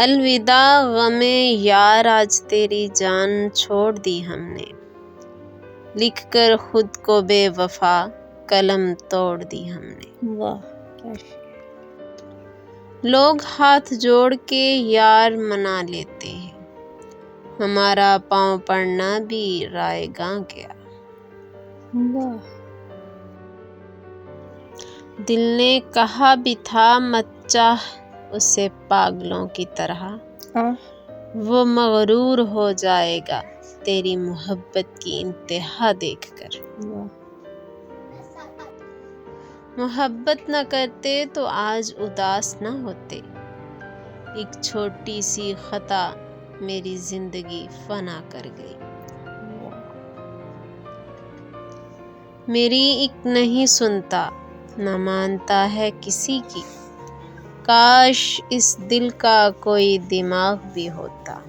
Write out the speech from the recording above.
الوداع غم یار، آج تیری جان چھوڑ دی ہم نے، لکھ کر خود کو بے وفا قلم توڑ دی ہم نے۔ واہ کیا شعر۔ لوگ ہاتھ جوڑ کے یار منا لیتے ہیں، ہمارا پاؤں پڑنا بھی رائے گاں گیا۔ واہ۔ دل نے کہا بھی تھا مت چاہ اسے پاگلوں کی طرح، وہ مغرور ہو جائے گا تیری محبت کی انتہا دیکھ کر۔ محبت نہ کرتے تو آج اداس نہ ہوتے، ایک چھوٹی سی خطا میری زندگی فنا کر گئی۔ میری ایک نہیں سنتا نہ مانتا ہے کسی کی، کاش اس دل کا کوئی دماغ بھی ہوتا۔